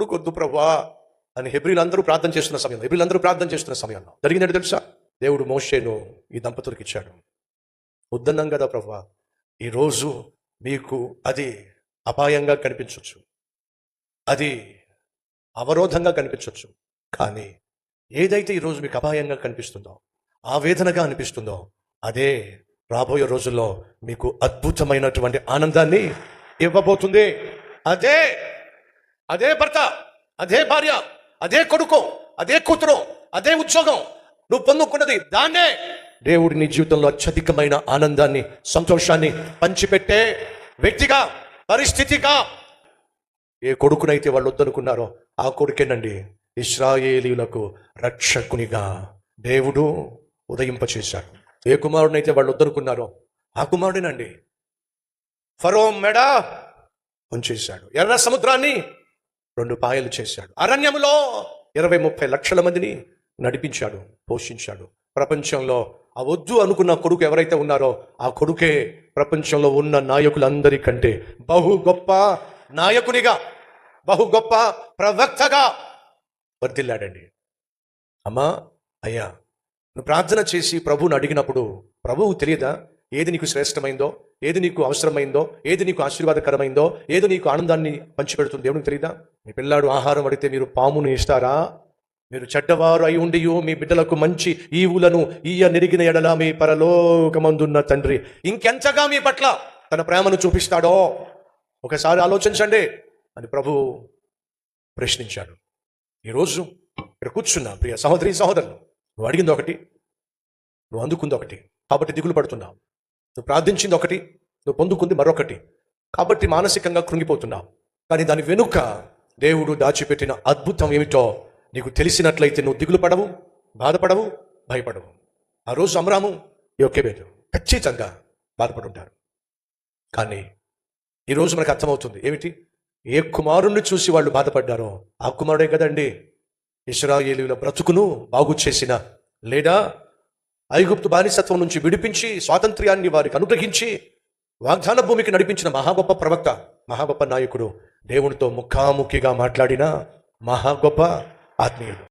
ఎందుకొద్దు ప్రభువా అని హెబ్రీలందరూ ప్రార్థన చేస్తున్న సమయంలో జరిగిందంటే తెలుసా? దేవుడు మోషేను ఈ దంపతులకు ఇచ్చాడు. వద్దన్నాం కదా ప్రభువా, ఈరోజు మీకు అది అపాయంగా కనిపించవచ్చు, అది అవరోధంగా కనిపించవచ్చు, కానీ ఏదైతే ఈరోజు మీకు అపాయంగా కనిపిస్తుందో, ఆవేదనగా అనిపిస్తుందో, అదే రాబోయే రోజుల్లో మీకు అద్భుతమైనటువంటి ఆనందాన్ని ఇవ్వబోతుంది. అదే భర్త, అదే భార్య, అదే కొడుకు, అదే కూతురు, అదే ఉద్యోగం, నువ్వు పొందుకున్నది దాన్నే దేవుడి నీ జీవితంలో అత్యధికమైన ఆనందాన్ని, సంతోషాన్ని పంచిపెట్టే వ్యక్తిగా, పరిస్థితిగా. ఏ కొడుకునైతే వాళ్ళు వద్దనుకున్నారో ఆ కొడుకేనండి ఇశ్రాయేలీయులకు రక్షకునిగా దేవుడు ఉదయింపచేశాడు. ఏ కుమారుడైతే వాళ్ళు వద్దనుకున్నారో ఆ కుమారుడేనండి ఫరో మెడ ఉంచేశాడు. ఎర్ర సముద్రాన్ని 2 పాయలు చేశాడు. అరణ్యములో 20-30 లక్షల మందిని నడిపించాడు, పోషించాడు. ప్రపంచంలో ఆ వద్దు అనుకున్న కొడుకు ఎవరైతే ఉన్నారో ఆ కొడుకే ప్రపంచంలో ఉన్న నాయకులందరికంటే బహు గొప్ప నాయకునిగా, బహు గొప్ప ప్రవక్తగా వర్ధిల్లాడండి. అమ్మా, అయ్యా, నువ్వు ప్రార్థన చేసి ప్రభువుని అడిగినప్పుడు ప్రభువు తెలియదా ఏది నీకు శ్రేష్టమైందో, ఏది నీకు అవసరమైందో, ఏది నీకు ఆశీర్వాదకరమైందో, ఏది నీకు ఆనందాన్ని పంచిపెడుతుంది దేవునికి తెలియదా? మీ పిల్లాడు ఆహారం అడిగితే మీరు పామును ఇస్తారా? మీరు చెడ్డవారు అయి ఉండి మీ బిడ్డలకు మంచి ఈవులను నెరిగిన ఎడల మీ పరలోకమందున్న తండ్రి ఇంకెంతగా మీ పట్ల తన ప్రేమను చూపిస్తాడో ఒకసారి ఆలోచించండి అని ప్రభు ప్రశ్నించాడు. ఈరోజు ఇక్కడ కూర్చున్నా ప్రియ సహోదరి సహోదరులు, నువ్వు అడిగింది ఒకటి, నువ్వు అందుకుంది ఒకటి, కాబట్టి దిగులు పడుతున్నావు. నువ్వు ప్రార్థించింది ఒకటి, నువ్వు పొందుకుంది మరొకటి, కాబట్టి మానసికంగా కృంగిపోతున్నావు. కానీ దాని వెనుక దేవుడు దాచిపెట్టిన అద్భుతం ఏమిటో నీకు తెలిసినట్లయితే నువ్వు దిగులు పడవు, బాధపడవు, భయపడవు. ఆ రోజు అమ్రాము, యోకెబేదు ఖచ్చితంగా బాధపడుంటారు. కానీ ఈరోజు మనకు అర్థమవుతుంది ఏమిటి? ఏ కుమారుణ్ణి చూసి వాళ్ళు బాధపడ్డారో ఆ కుమారుడే కదండి ఇశ్రాయేలీయుల బ్రతుకును బాగు చేసిన, లేదా ఐగుప్తు బానిసత్వం నుంచి విడిపించి స్వాతంత్ర్యాన్ని వారికి అనుగ్రహించి వాగ్దాన భూమికి నడిపించిన మహా గొప్ప ప్రవక్త, మహా గొప్ప నాయకుడు, దేవునితో ముఖాముఖిగా మాట్లాడిన మహా గొప్ప ఆత్మీయుడు.